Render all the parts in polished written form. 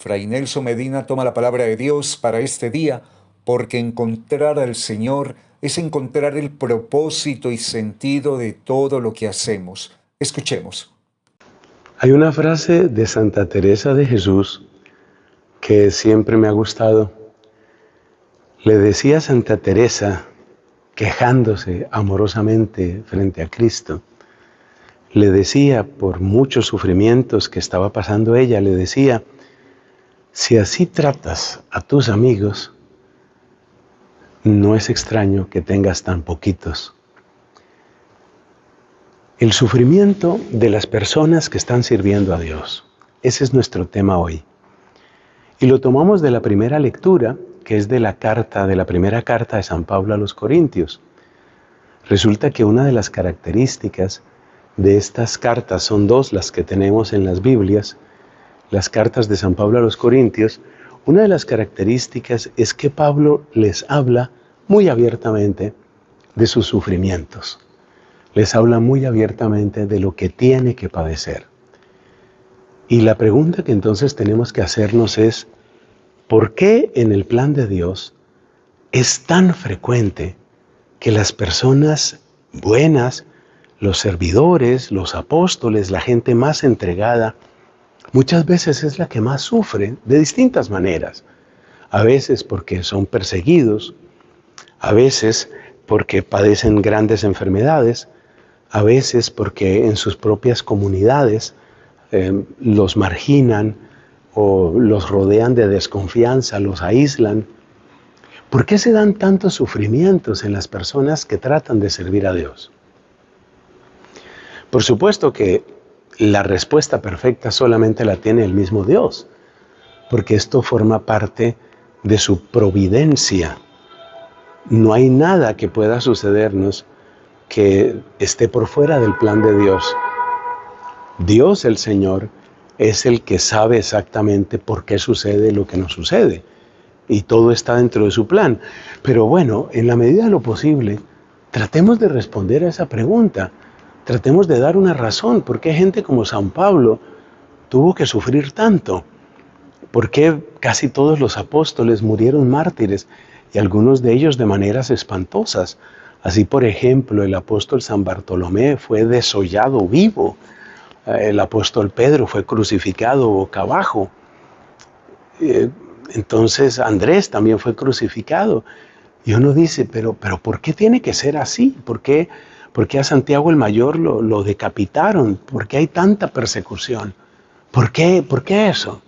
Fray Nelson Medina toma la palabra de Dios para este día, porque encontrar al Señor es encontrar el propósito y sentido de todo lo que hacemos. Escuchemos. Hay una frase de Santa Teresa de Jesús que siempre me ha gustado. Le decía Santa Teresa, quejándose amorosamente frente a Cristo, le decía, por muchos sufrimientos que estaba pasando ella, le decía: si así tratas a tus amigos, no es extraño que tengas tan poquitos. El sufrimiento de las personas que están sirviendo a Dios. Ese es nuestro tema hoy. Y lo tomamos de la primera lectura, que es de la primera carta de San Pablo a los Corintios. Resulta que una de las características de estas cartas, son dos las que tenemos en las Biblias, las cartas de San Pablo a los Corintios. Una de las características es que Pablo les habla muy abiertamente de sus sufrimientos. Les habla muy abiertamente de lo que tiene que padecer. Y la pregunta que entonces tenemos que hacernos es: ¿por qué en el plan de Dios es tan frecuente que las personas buenas, los servidores, los apóstoles, la gente más entregada, muchas veces es la que más sufre de distintas maneras? A veces porque son perseguidos, a veces porque padecen grandes enfermedades, a veces porque en sus propias comunidades los marginan o los rodean de desconfianza, los aíslan. ¿Por qué se dan tantos sufrimientos en las personas que tratan de servir a Dios? Por supuesto que la respuesta perfecta solamente la tiene el mismo Dios, porque esto forma parte de su providencia. No hay nada que pueda sucedernos que esté por fuera del plan de Dios. Dios, el Señor, es el que sabe exactamente por qué sucede lo que nos sucede. Y todo está dentro de su plan. Pero bueno, en la medida de lo posible, tratemos de responder a esa pregunta. Tratemos de dar una razón. ¿Por qué gente como San Pablo tuvo que sufrir tanto? ¿Por qué casi todos los apóstoles murieron mártires y algunos de ellos de maneras espantosas? Así, por ejemplo, el apóstol San Bartolomé fue desollado vivo. El apóstol Pedro fue crucificado boca abajo. Entonces Andrés también fue crucificado. Y uno dice, pero ¿por qué tiene que ser así? ¿Por qué a Santiago el Mayor lo decapitaron? ¿Por qué hay tanta persecución? ¿Por qué eso?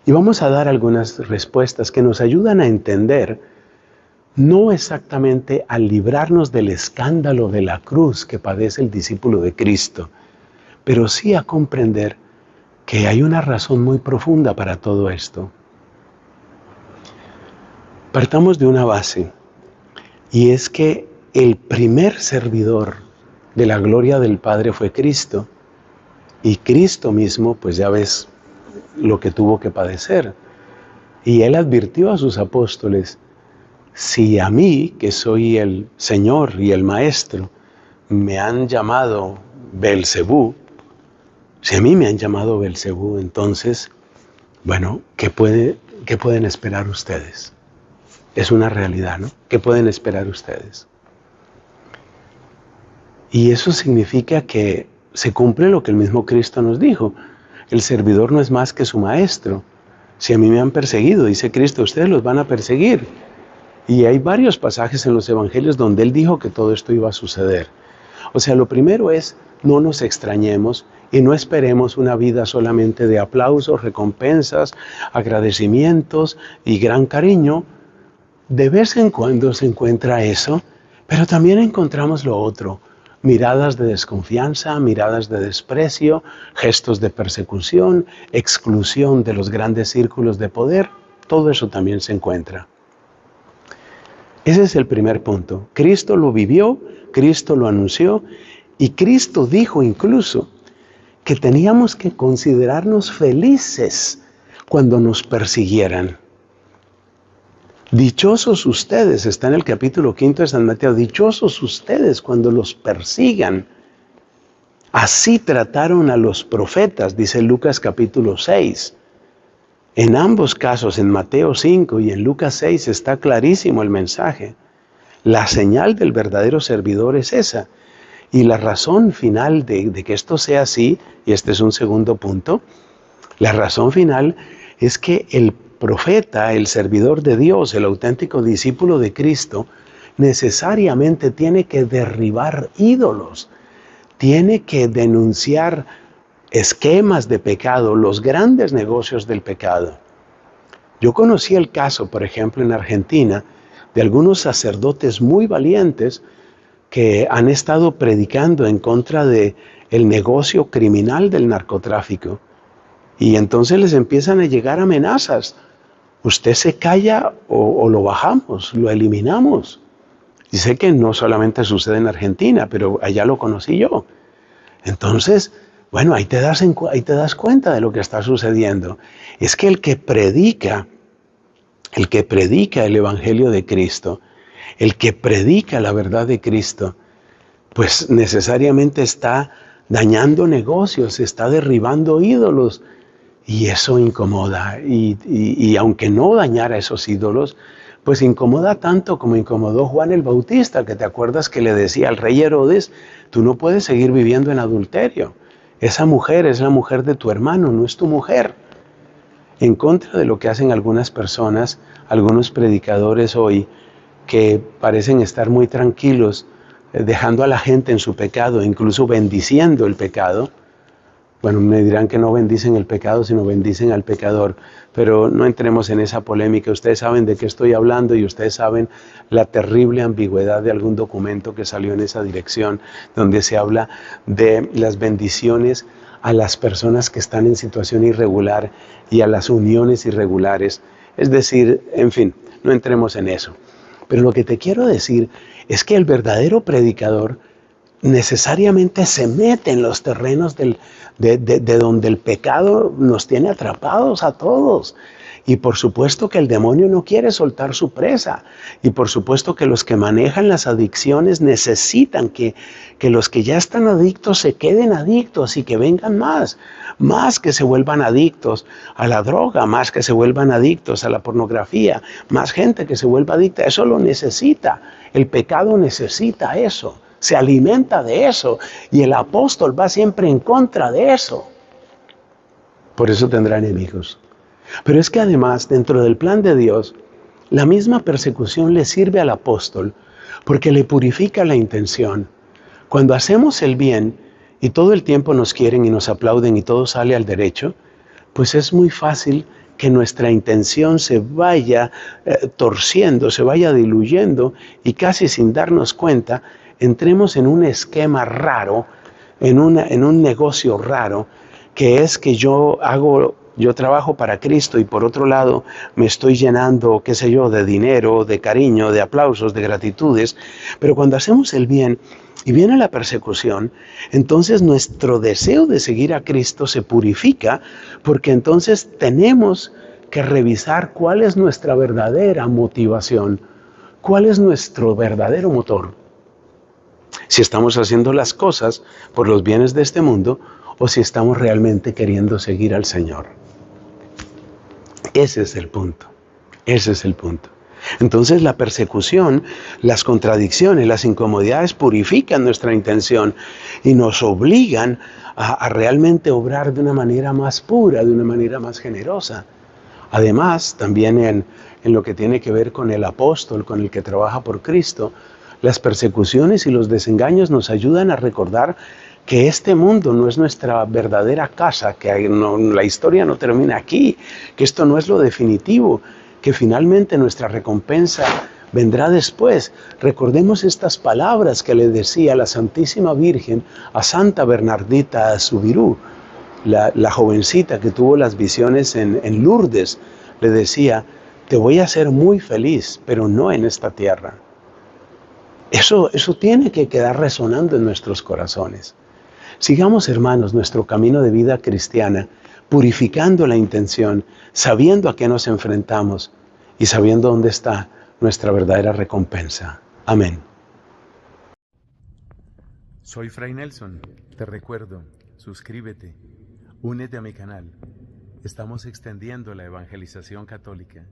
Y vamos a dar algunas respuestas que nos ayudan a entender, no exactamente a librarnos del escándalo de la cruz que padece el discípulo de Cristo, pero sí a comprender que hay una razón muy profunda para todo esto. Partamos de una base, y es que el primer servidor de la gloria del Padre fue Cristo, y Cristo mismo, pues ya ves lo que tuvo que padecer. Y Él advirtió a sus apóstoles: si a mí, que soy el Señor y el Maestro, me han llamado Belcebú, entonces, bueno, ¿qué pueden esperar ustedes? Es una realidad, ¿no? ¿Qué pueden esperar ustedes? Y eso significa que se cumple lo que el mismo Cristo nos dijo: el servidor no es más que su maestro. Si a mí me han perseguido, dice Cristo, ustedes los van a perseguir. Y hay varios pasajes en los evangelios donde Él dijo que todo esto iba a suceder. O sea, lo primero es, no nos extrañemos y no esperemos una vida solamente de aplausos, recompensas, agradecimientos y gran cariño. De vez en cuando se encuentra eso, pero también encontramos lo otro: miradas de desconfianza, miradas de desprecio, gestos de persecución, exclusión de los grandes círculos de poder. Todo eso también se encuentra. Ese es el primer punto. Cristo lo vivió, Cristo lo anunció, y Cristo dijo incluso que teníamos que considerarnos felices cuando nos persiguieran. Dichosos ustedes, está en el capítulo 5 de San Mateo, dichosos ustedes cuando los persigan. Así trataron a los profetas, dice Lucas capítulo 6. En ambos casos, en Mateo 5 y en Lucas 6, está clarísimo el mensaje. La señal del verdadero servidor es esa. Y la razón final de que esto sea así, y este es un segundo punto, la razón final es que el profeta, el servidor de Dios, el auténtico discípulo de Cristo, necesariamente tiene que derribar ídolos, tiene que denunciar esquemas de pecado, los grandes negocios del pecado. Yo conocí el caso, por ejemplo, en Argentina, de algunos sacerdotes muy valientes que han estado predicando en contra de el negocio criminal del narcotráfico. Y entonces les empiezan a llegar amenazas. Usted se calla o lo bajamos, lo eliminamos. Y sé que no solamente sucede en Argentina, pero allá lo conocí yo. Entonces, bueno, ahí te das cuenta de lo que está sucediendo. Es que el que predica el Evangelio de Cristo, el que predica la verdad de Cristo, pues necesariamente está dañando negocios, está derribando ídolos. Y eso incomoda. Y aunque no dañara esos ídolos, pues incomoda tanto como incomodó Juan el Bautista, que te acuerdas que le decía al rey Herodes, tú no puedes seguir viviendo en adulterio. Esa mujer es la mujer de tu hermano, no es tu mujer. En contra de lo que hacen algunas personas, algunos predicadores hoy, que parecen estar muy tranquilos, dejando a la gente en su pecado, incluso bendiciendo el pecado. Bueno, me dirán que no bendicen el pecado, sino bendicen al pecador. Pero no entremos en esa polémica. Ustedes saben de qué estoy hablando y ustedes saben la terrible ambigüedad de algún documento que salió en esa dirección, donde se habla de las bendiciones a las personas que están en situación irregular y a las uniones irregulares. Es decir, en fin, no entremos en eso. Pero lo que te quiero decir es que el verdadero predicador necesariamente se mete en los terrenos de donde el pecado nos tiene atrapados a todos. Y por supuesto que el demonio no quiere soltar su presa. Y por supuesto que los que manejan las adicciones necesitan que los que ya están adictos se queden adictos y que vengan más que se vuelvan adictos a la droga, más que se vuelvan adictos a la pornografía, más gente que se vuelva adicta. Eso lo necesita. El pecado necesita eso. Se alimenta de eso y el apóstol va siempre en contra de eso. Por eso tendrá enemigos. Pero es que además, dentro del plan de Dios, la misma persecución le sirve al apóstol porque le purifica la intención. Cuando hacemos el bien y todo el tiempo nos quieren y nos aplauden y todo sale al derecho, pues es muy fácil que nuestra intención se vaya torciendo, se vaya diluyendo y casi sin darnos cuenta, entremos en un esquema raro, en un negocio raro, que es que yo trabajo para Cristo y por otro lado me estoy llenando, qué sé yo, de dinero, de cariño, de aplausos, de gratitudes. Pero cuando hacemos el bien y viene la persecución, entonces nuestro deseo de seguir a Cristo se purifica, porque entonces tenemos que revisar cuál es nuestra verdadera motivación, cuál es nuestro verdadero motor. Si estamos haciendo las cosas por los bienes de este mundo o si estamos realmente queriendo seguir al Señor. Ese es el punto. Ese es el punto. Entonces la persecución, las contradicciones, las incomodidades purifican nuestra intención y nos obligan a realmente obrar de una manera más pura, de una manera más generosa. Además, también en lo que tiene que ver con el apóstol, con el que trabaja por Cristo, las persecuciones y los desengaños nos ayudan a recordar que este mundo no es nuestra verdadera casa, que la historia no termina aquí, que esto no es lo definitivo, que finalmente nuestra recompensa vendrá después. Recordemos estas palabras que le decía la Santísima Virgen a Santa Bernardita Subirú, la jovencita que tuvo las visiones en Lourdes. Le decía, te voy a hacer muy feliz, pero no en esta tierra. Eso tiene que quedar resonando en nuestros corazones. Sigamos, hermanos, nuestro camino de vida cristiana, purificando la intención, sabiendo a qué nos enfrentamos y sabiendo dónde está nuestra verdadera recompensa. Amén. Soy Fray Nelson. Te recuerdo, suscríbete, únete a mi canal Estamos extendiendo la evangelización católica.